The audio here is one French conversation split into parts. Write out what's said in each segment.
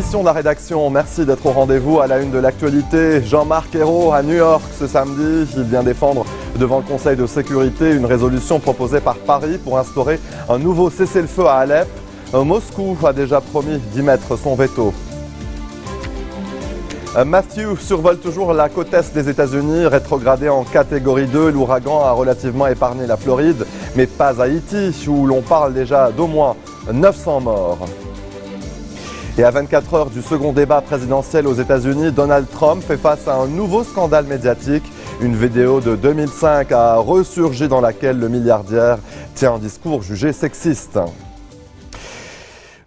édition de la rédaction. Merci d'être au rendez-vous à la une de l'actualité. Jean-Marc Ayrault à New York ce samedi. Il vient défendre devant le Conseil de sécurité une résolution proposée par Paris pour instaurer un nouveau cessez-le-feu à Alep. Moscou a déjà promis d'y mettre son veto. Matthew survole toujours la côte est des États-Unis, rétrogradé en catégorie 2. L'ouragan a relativement épargné la Floride, mais pas Haïti, où l'on parle déjà d'au moins 900 morts. Et à 24 heures du second débat présidentiel aux États-Unis, Donald Trump fait face à un nouveau scandale médiatique. Une vidéo de 2005 a ressurgi dans laquelle le milliardaire tient un discours jugé sexiste.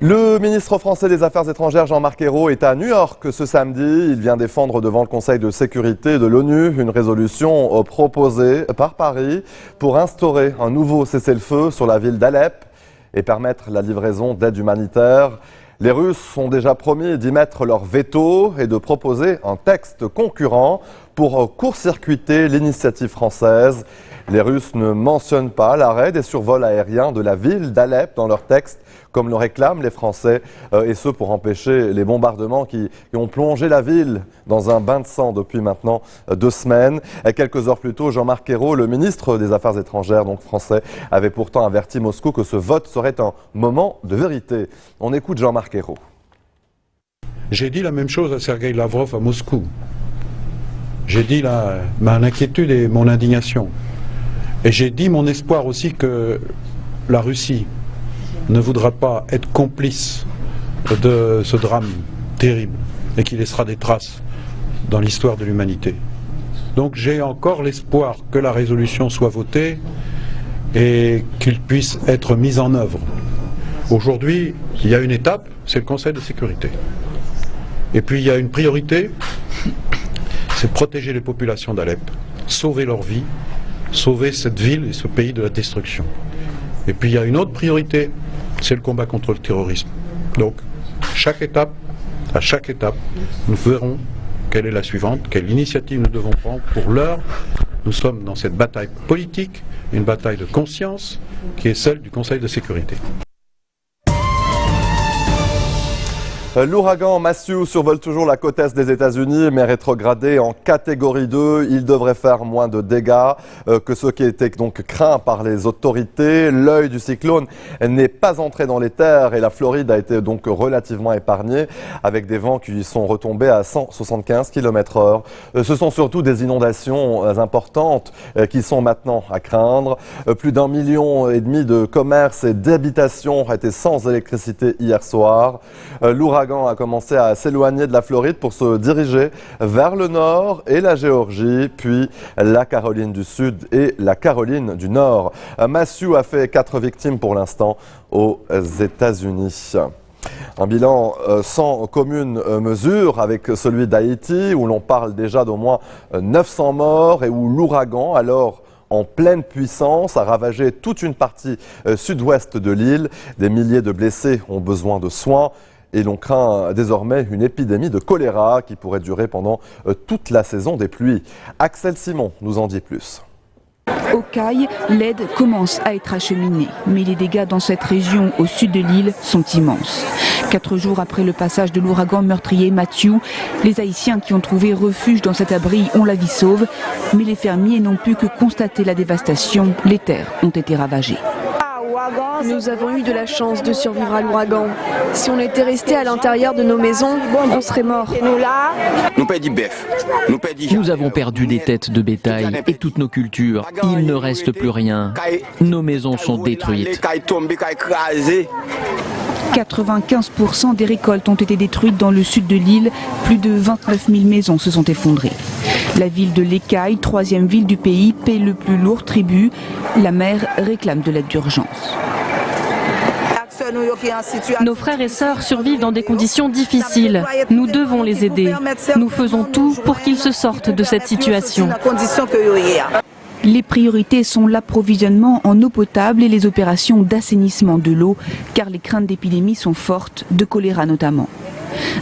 Le ministre français des Affaires étrangères Jean-Marc Ayrault est à New York ce samedi. Il vient défendre devant le Conseil de sécurité de l'ONU une résolution proposée par Paris pour instaurer un nouveau cessez-le-feu sur la ville d'Alep et permettre la livraison d'aide humanitaire. Les Russes ont déjà promis d'y mettre leur veto et de proposer un texte concurrent pour court-circuiter l'initiative française. Les Russes ne mentionnent pas l'arrêt des survols aériens de la ville d'Alep dans leur texte, comme le réclament les Français, et ce pour empêcher les bombardements qui ont plongé la ville dans un bain de sang depuis maintenant 2 semaines. Et quelques heures plus tôt, Jean-Marc Ayrault, le ministre des Affaires étrangères, donc français, avait pourtant averti Moscou que ce vote serait un moment de vérité. On écoute Jean-Marc Ayrault. J'ai dit la même chose à Sergueï Lavrov à Moscou. J'ai dit ma inquiétude et mon indignation. Et j'ai dit mon espoir aussi que la Russie ne voudra pas être complice de ce drame terrible et qui laissera des traces dans l'histoire de l'humanité. Donc j'ai encore l'espoir que la résolution soit votée et qu'il puisse être mise en œuvre. Aujourd'hui, il y a une étape, c'est le Conseil de sécurité. Et puis il y a une priorité, c'est protéger les populations d'Alep, sauver leur vie, sauver cette ville et ce pays de la destruction. Et puis il y a une autre priorité, c'est le combat contre le terrorisme. Donc, à chaque étape, nous verrons quelle est la suivante, quelle initiative nous devons prendre. Pour l'heure, nous sommes dans cette bataille politique, une bataille de conscience, qui est celle du Conseil de sécurité. L'ouragan Matthew survole toujours la côte est des États-Unis, mais rétrogradé en catégorie 2. Il devrait faire moins de dégâts que ceux qui étaient donc craints par les autorités. L'œil du cyclone n'est pas entré dans les terres et la Floride a été donc relativement épargnée avec des vents qui sont retombés à 175 km/h. Ce sont surtout des inondations importantes qui sont maintenant à craindre. Plus d'1,5 million de commerces et d'habitations étaient sans électricité hier soir. L'ouragan a commencé à s'éloigner de la Floride pour se diriger vers le nord et la Géorgie, puis la Caroline du Sud et la Caroline du Nord. Matthew a fait 4 victimes pour l'instant aux États-Unis. Un bilan sans commune mesure avec celui d'Haïti, où l'on parle déjà d'au moins 900 morts et où l'ouragan, alors en pleine puissance, a ravagé toute une partie sud-ouest de l'île. Des milliers de blessés ont besoin de soins. Et l'on craint désormais une épidémie de choléra qui pourrait durer pendant toute la saison des pluies. Axel Simon nous en dit plus. Au Caille, l'aide commence à être acheminée, mais les dégâts dans cette région au sud de l'île sont immenses. 4 jours après le passage de l'ouragan meurtrier Matthew, les Haïtiens qui ont trouvé refuge dans cet abri ont la vie sauve, mais les fermiers n'ont pu que constater la dévastation. Les terres ont été ravagées. Nous avons eu de la chance de survivre à l'ouragan. Si on était resté à l'intérieur de nos maisons, on serait morts. Nous avons perdu des têtes de bétail et toutes nos cultures. Il ne reste plus rien. Nos maisons sont détruites. 95% des récoltes ont été détruites dans le sud de l'île. Plus de 29 000 maisons se sont effondrées. La ville de l'Écaille, 3e ville du pays, paie le plus lourd tribut. La maire réclame de l'aide d'urgence. Nos frères et sœurs survivent dans des conditions difficiles. Nous devons les aider. Nous faisons tout pour qu'ils se sortent de cette situation. Les priorités sont l'approvisionnement en eau potable et les opérations d'assainissement de l'eau, car les craintes d'épidémie sont fortes, de choléra notamment.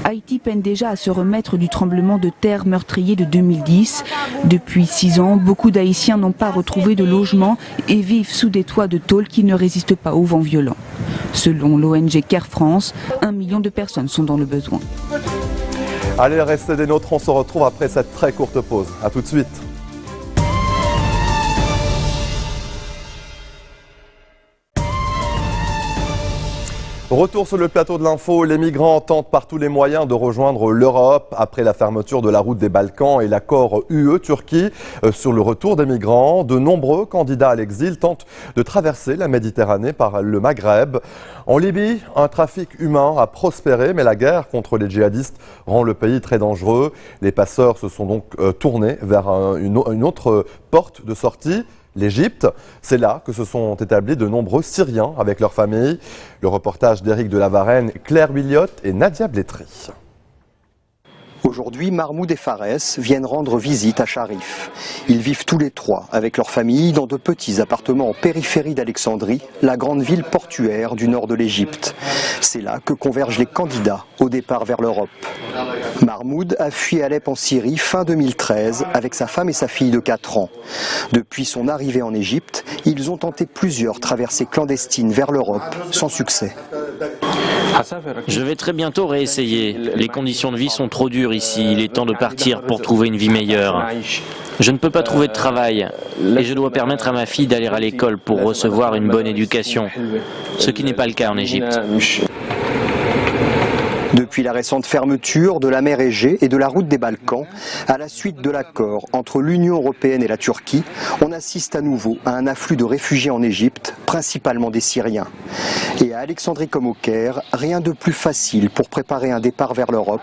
Haïti peine déjà à se remettre du tremblement de terre meurtrier de 2010. Depuis 6 ans, beaucoup d'Haïtiens n'ont pas retrouvé de logement et vivent sous des toits de tôle qui ne résistent pas aux vents violents. Selon l'ONG Care France, 1 million de personnes sont dans le besoin. Allez, restez des nôtres, on se retrouve après cette très courte pause. A tout de suite. Retour sur le plateau de l'info, les migrants tentent par tous les moyens de rejoindre l'Europe après la fermeture de la route des Balkans et l'accord UE-Turquie sur le retour des migrants. De nombreux candidats à l'exil tentent de traverser la Méditerranée par le Maghreb. En Libye, un trafic humain a prospéré, mais la guerre contre les djihadistes rend le pays très dangereux. Les passeurs se sont donc tournés vers une autre porte de sortie. L'Égypte, c'est là que se sont établis de nombreux Syriens avec leurs familles. Le reportage d'Éric de la Varenne, Claire Williotte et Nadia Blétry. Aujourd'hui, Mahmoud et Fares viennent rendre visite à Sharif. Ils vivent tous les trois avec leur famille dans de petits appartements en périphérie d'Alexandrie, la grande ville portuaire du nord de l'Égypte. C'est là que convergent les candidats au départ vers l'Europe. Mahmoud a fui Alep en Syrie fin 2013 avec sa femme et sa fille de 4 ans. Depuis son arrivée en Égypte, ils ont tenté plusieurs traversées clandestines vers l'Europe sans succès. Je vais très bientôt réessayer. Les conditions de vie sont trop dures ici. Il est temps de partir pour trouver une vie meilleure. Je ne peux pas trouver de travail et je dois permettre à ma fille d'aller à l'école pour recevoir une bonne éducation, ce qui n'est pas le cas en Égypte. Depuis la récente fermeture de la mer Égée et de la route des Balkans, à la suite de l'accord entre l'Union européenne et la Turquie, on assiste à nouveau à un afflux de réfugiés en Égypte, principalement des Syriens. Et à Alexandrie comme au Caire, rien de plus facile pour préparer un départ vers l'Europe.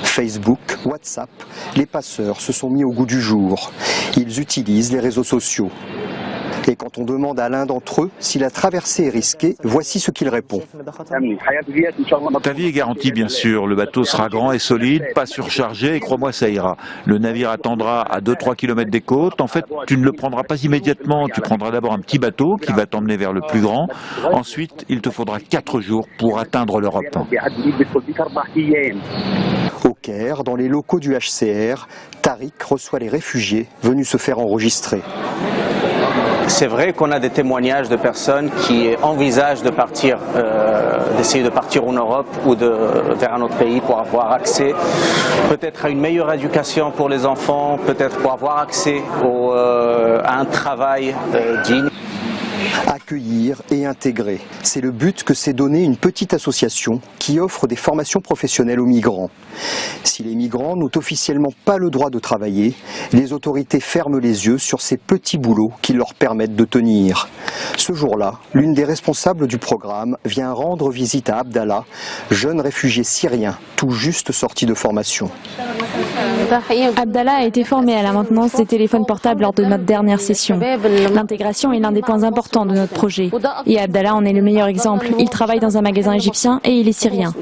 Facebook, WhatsApp, les passeurs se sont mis au goût du jour. Ils utilisent les réseaux sociaux. Et quand on demande à l'un d'entre eux si la traversée est risquée, voici ce qu'il répond. Ta vie est garantie, bien sûr. Le bateau sera grand et solide, pas surchargé, et crois-moi, ça ira. Le navire attendra à 2-3 km des côtes. En fait, tu ne le prendras pas immédiatement. Tu prendras d'abord un petit bateau qui va t'emmener vers le plus grand. Ensuite, il te faudra 4 jours pour atteindre l'Europe. Au Caire, dans les locaux du HCR, Tariq reçoit les réfugiés venus se faire enregistrer. C'est vrai qu'on a des témoignages de personnes qui envisagent de partir, d'essayer de partir en Europe ou vers un autre pays pour avoir accès peut-être à une meilleure éducation pour les enfants, peut-être pour avoir accès à un travail digne. Accueillir et intégrer, c'est le but que s'est donné une petite association qui offre des formations professionnelles aux migrants. Si les migrants n'ont officiellement pas le droit de travailler, les autorités ferment les yeux sur ces petits boulots qui leur permettent de tenir. Ce jour-là, l'une des responsables du programme vient rendre visite à Abdallah, jeune réfugié syrien, tout juste sorti de formation. Abdallah a été formé à la maintenance des téléphones portables lors de notre dernière session. L'intégration est l'un des points importants de notre projet. Et Abdallah en est le meilleur exemple. Il travaille dans un magasin égyptien et il est syrien.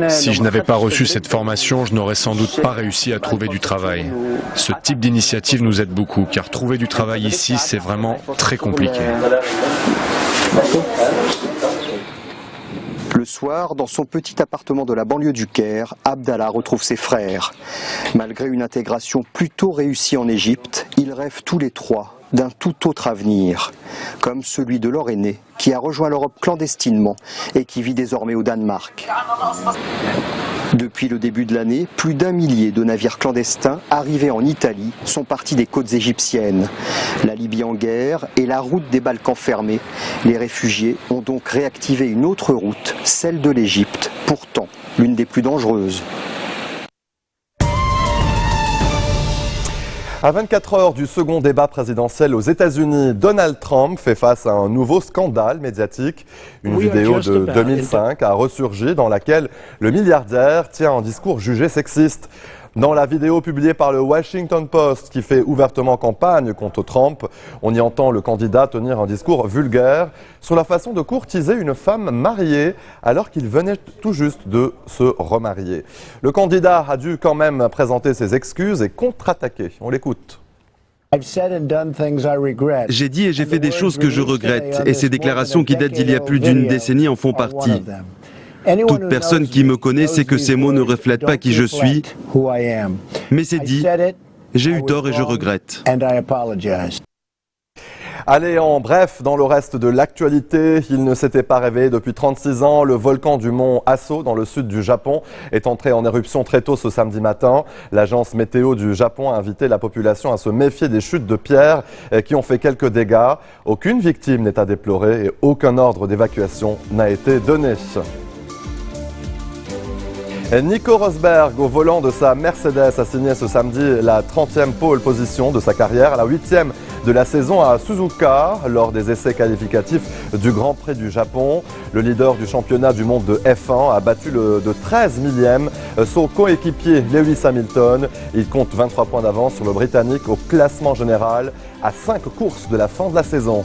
Si je n'avais pas reçu cette formation, je n'aurais sans doute pas réussi à trouver du travail. Ce type d'initiative nous aide beaucoup, car trouver du travail ici, c'est vraiment très compliqué. Le soir, dans son petit appartement de la banlieue du Caire, Abdallah retrouve ses frères. Malgré une intégration plutôt réussie en Égypte, ils rêvent tous les trois d'un tout autre avenir, comme celui de leur aîné qui a rejoint l'Europe clandestinement et qui vit désormais au Danemark. Depuis le début de l'année, plus d'1 millier de navires clandestins arrivés en Italie sont partis des côtes égyptiennes. La Libye en guerre et la route des Balkans fermée. Les réfugiés ont donc réactivé une autre route, celle de l'Égypte, pourtant l'une des plus dangereuses. À 24 heures du second débat présidentiel aux États-Unis, Donald Trump fait face à un nouveau scandale médiatique. Une vidéo de 2005 a ressurgi dans laquelle le milliardaire tient un discours jugé sexiste. Dans la vidéo publiée par le Washington Post qui fait ouvertement campagne contre Trump, on y entend le candidat tenir un discours vulgaire sur la façon de courtiser une femme mariée alors qu'il venait tout juste de se remarier. Le candidat a dû quand même présenter ses excuses et contre-attaquer. On l'écoute. J'ai dit et j'ai fait des choses que je regrette et ces déclarations qui datent d'il y a plus d'une décennie en font partie. Toute personne qui me connaît sait que ces mots ne reflètent pas qui je suis, mais c'est dit, j'ai eu tort et je regrette. Allez, en bref, dans le reste de l'actualité, il ne s'était pas réveillé depuis 36 ans. Le volcan du mont Aso, dans le sud du Japon, est entré en éruption très tôt ce samedi matin. L'agence météo du Japon a invité la population à se méfier des chutes de pierres qui ont fait quelques dégâts. Aucune victime n'est à déplorer et aucun ordre d'évacuation n'a été donné. Nico Rosberg, au volant de sa Mercedes, a signé ce samedi la 30e pole position de sa carrière, la 8e de la saison à Suzuka, lors des essais qualificatifs du Grand Prix du Japon. Le leader du championnat du monde de F1 a battu de 13 millième son coéquipier Lewis Hamilton. Il compte 23 points d'avance sur le Britannique au classement général à 5 courses de la fin de la saison.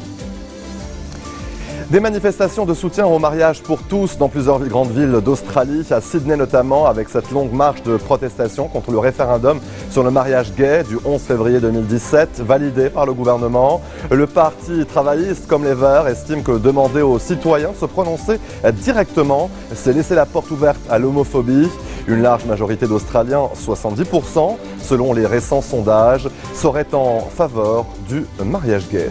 Des manifestations de soutien au mariage pour tous dans plusieurs grandes villes d'Australie, à Sydney notamment, avec cette longue marche de protestation contre le référendum sur le mariage gay du 11 février 2017, validé par le gouvernement. Le parti travailliste, comme les Verts, estime que demander aux citoyens de se prononcer directement, c'est laisser la porte ouverte à l'homophobie. Une large majorité d'Australiens, 70%, selon les récents sondages, seraient en faveur du mariage gay.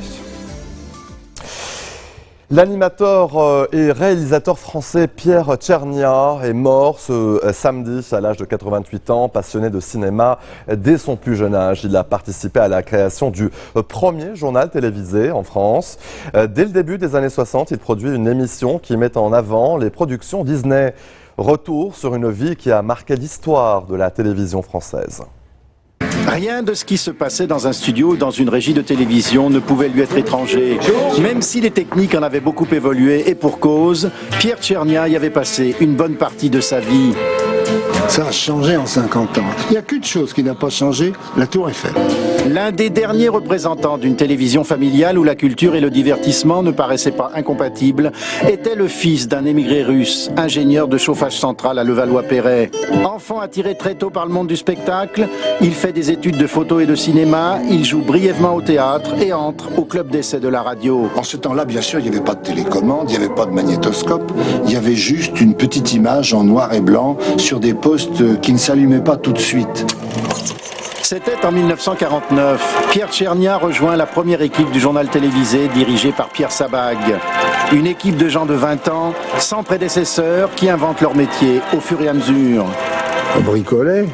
L'animateur et réalisateur français Pierre Tchernia est mort ce samedi à l'âge de 88 ans, passionné de cinéma dès son plus jeune âge. Il a participé à la création du premier journal télévisé en France. Dès le début des années 60, il produit une émission qui met en avant les productions Disney. Retour sur une vie qui a marqué l'histoire de la télévision française. Rien de ce qui se passait dans un studio ou dans une régie de télévision ne pouvait lui être étranger. Même si les techniques en avaient beaucoup évolué, et pour cause, Pierre Tchernia y avait passé une bonne partie de sa vie. Ça a changé en 50 ans. Il n'y a qu'une chose qui n'a pas changé, la Tour Eiffel. L'un des derniers représentants d'une télévision familiale où la culture et le divertissement ne paraissaient pas incompatibles était le fils d'un émigré russe, ingénieur de chauffage central à Levallois-Perret. Enfant attiré très tôt par le monde du spectacle, il fait des études de photo et de cinéma, il joue brièvement au théâtre et entre au club d'essai de la radio. En ce temps-là, bien sûr, il n'y avait pas de télécommande, il n'y avait pas de magnétoscope, il y avait juste une petite image en noir et blanc sur des postes qui ne s'allumaient pas tout de suite. C'était en 1949. Pierre Tchernia rejoint la première équipe du journal télévisé dirigée par Pierre Sabag. Une équipe de gens de 20 ans, sans prédécesseurs, qui inventent leur métier au fur et à mesure. On bricolait,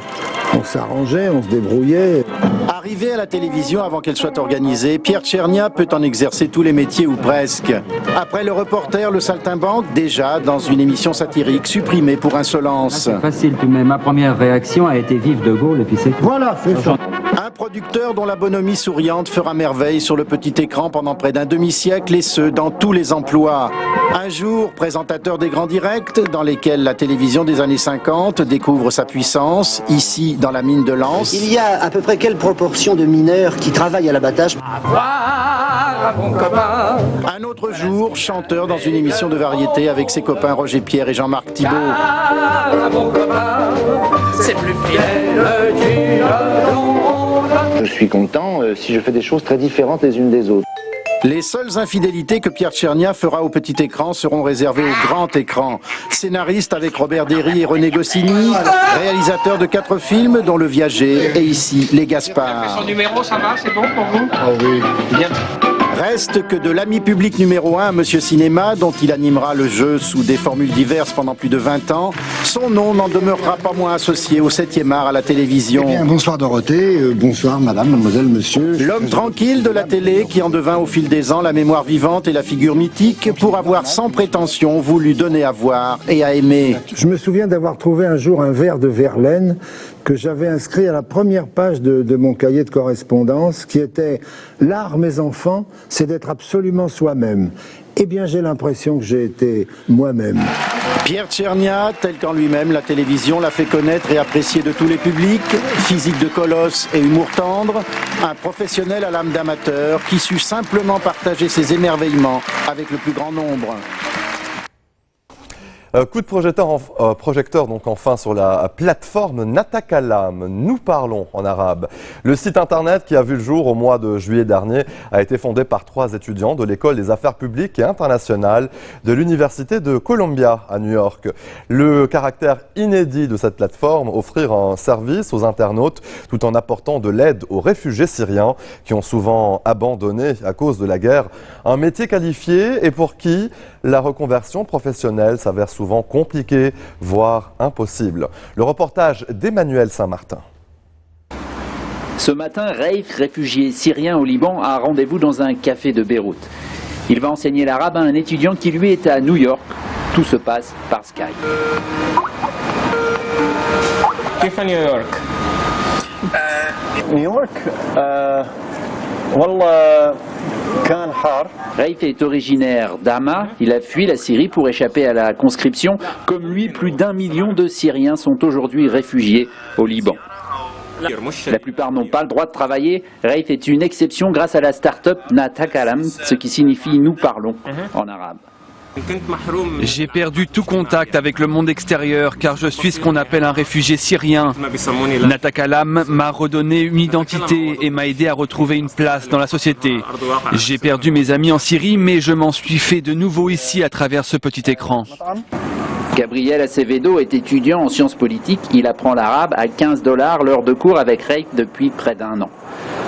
on s'arrangeait, on se débrouillait. Arrivé à la télévision avant qu'elle soit organisée, Pierre Tchernia peut en exercer tous les métiers ou presque. Après le reporter, le saltimbanque, déjà dans une émission satirique supprimée pour insolence. C'est facile tout de même. Ma première réaction a été vive de Gaulle et puis c'est tout. Voilà, c'est ça. Un producteur dont la bonhomie souriante fera merveille sur le petit écran pendant près d'un demi-siècle et ce, dans tous les emplois. Un jour, présentateur des grands directs dans lesquels la télévision des années 50 découvre sa puissance, ici dans la mine de Lens. Il y a à peu près quelle proportion de mineurs qui travaillent à l'abattage? Un autre jour, chanteur dans une émission de variété avec ses copains Roger Pierre et Jean-Marc Thibault. C'est plus fier Je suis content si je fais des choses très différentes les unes des autres. Les seules infidélités que Pierre Tchernia fera au petit écran seront réservées au grand écran. Scénariste avec Robert Derry et René Goscinny, réalisateur de 4 films dont Le Viager et ici Les Gaspards. Son numéro, ça va, c'est bon pour vous? Ah oui. Bien. Reste que de l'ami public numéro 1 à Monsieur Cinéma, dont il animera le jeu sous des formules diverses pendant plus de 20 ans, son nom n'en demeurera pas moins associé au 7e art à la télévision. Eh bien, bonsoir Dorothée, bonsoir madame, mademoiselle, monsieur. L'homme tranquille de la télé qui en devint au fil des ans la mémoire vivante et la figure mythique pour avoir sans prétention voulu donner à voir et à aimer. Je me souviens d'avoir trouvé un jour un vers de Verlaine que j'avais inscrit à la première page de mon cahier de correspondance qui était « L'art, mes enfants, c'est d'être absolument soi-même ». Eh bien, j'ai l'impression que j'ai été moi-même. Pierre Tchernia, tel qu'en lui-même, la télévision l'a fait connaître et apprécier de tous les publics, physique de colosse et humour tendre, un professionnel à l'âme d'amateur qui sut simplement partager ses émerveillements avec le plus grand nombre. Coup de projecteur donc enfin sur la plateforme Natakalam. Nous parlons en arabe. Le site internet qui a vu le jour au mois de juillet dernier a été fondé par 3 étudiants de l'école des affaires publiques et internationales de l'université de Columbia à New York. Le caractère inédit de cette plateforme, offrir un service aux internautes tout en apportant de l'aide aux réfugiés syriens qui ont souvent abandonné à cause de la guerre un métier qualifié et pour qui la reconversion professionnelle s'avère souvent compliquée, voire impossible. Le reportage d'Emmanuel Saint-Martin. Ce matin, Raif, réfugié syrien au Liban, a rendez-vous dans un café de Beyrouth. Il va enseigner l'arabe à un étudiant qui lui est à New York. Tout se passe par Skype. New York. New York Raif est originaire d'Hama. Il a fui la Syrie pour échapper à la conscription. Comme lui, plus d'1 million de Syriens sont aujourd'hui réfugiés au Liban. La plupart n'ont pas le droit de travailler. Raif est une exception grâce à la start-up Natakalam, ce qui signifie « nous parlons » en arabe. J'ai perdu tout contact avec le monde extérieur car je suis ce qu'on appelle un réfugié syrien. Natakalam m'a redonné une identité et m'a aidé à retrouver une place dans la société. J'ai perdu mes amis en Syrie mais je m'en suis fait de nouveau ici à travers ce petit écran. Gabriel Acevedo est étudiant en sciences politiques. Il apprend l'arabe à 15 $ l'heure de cours avec Raif depuis près d'1 an.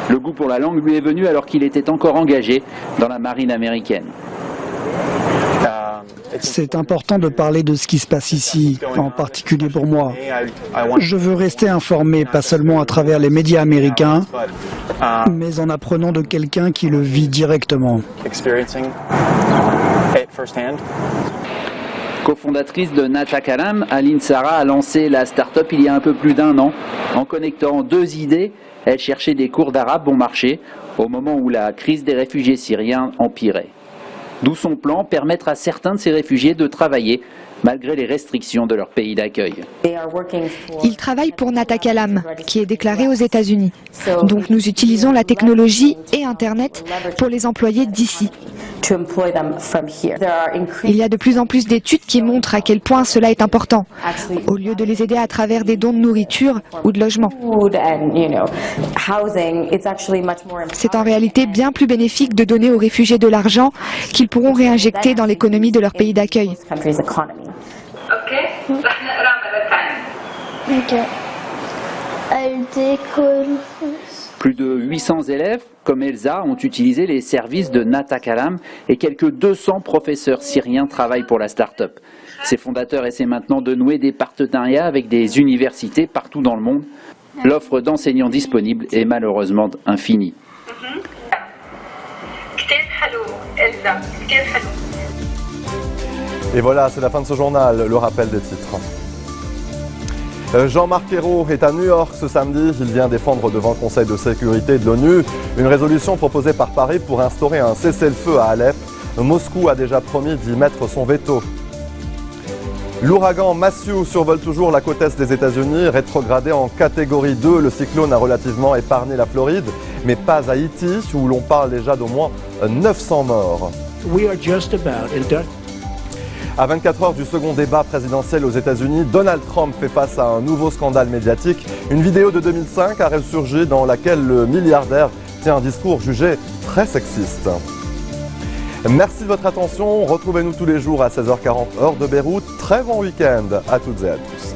Le goût pour la langue lui est venu alors qu'il était encore engagé dans la marine américaine. C'est important de parler de ce qui se passe ici, en particulier pour moi. Je veux rester informé, pas seulement à travers les médias américains, mais en apprenant de quelqu'un qui le vit directement. Co-fondatrice de Natakalam, Aline Sarah a lancé la start-up il y a un peu plus d'1 an. En connectant 2 idées, elle cherchait des cours d'arabe bon marché au moment où la crise des réfugiés syriens empirait. D'où son plan, permettre à certains de ces réfugiés de travailler malgré les restrictions de leur pays d'accueil. Ils travaillent pour Natakalam, qui est déclaré aux États-Unis. Donc nous utilisons la technologie et Internet pour les employer d'ici. Il y a de plus en plus d'études qui montrent à quel point cela est important, au lieu de les aider à travers des dons de nourriture ou de logement. C'est en réalité bien plus bénéfique de donner aux réfugiés de l'argent qu'ils pourront réinjecter dans l'économie de leur pays d'accueil. Plus de 800 élèves, comme Elsa, ont utilisé les services de Natakalam et quelques 200 professeurs syriens travaillent pour la start-up. Ses fondateurs essaient maintenant de nouer des partenariats avec des universités partout dans le monde. L'offre d'enseignants disponible est malheureusement infinie. Et voilà, c'est la fin de ce journal, le rappel des titres. Jean-Marc Ayrault est à New York ce samedi. Il vient défendre devant le Conseil de sécurité de l'ONU une résolution proposée par Paris pour instaurer un cessez-le-feu à Alep. Moscou a déjà promis d'y mettre son veto. L'ouragan Matthew survole toujours la côte est des États-Unis. Rétrogradé en catégorie 2, le cyclone a relativement épargné la Floride, mais pas Haïti, où l'on parle déjà d'au moins 900 morts. À 24 heures du second débat présidentiel aux États-Unis, Donald Trump fait face à un nouveau scandale médiatique. Une vidéo de 2005 a ressurgi dans laquelle le milliardaire tient un discours jugé très sexiste. Merci de votre attention. Retrouvez-nous tous les jours à 16h40 heure de Beyrouth. Très bon week-end à toutes et à tous.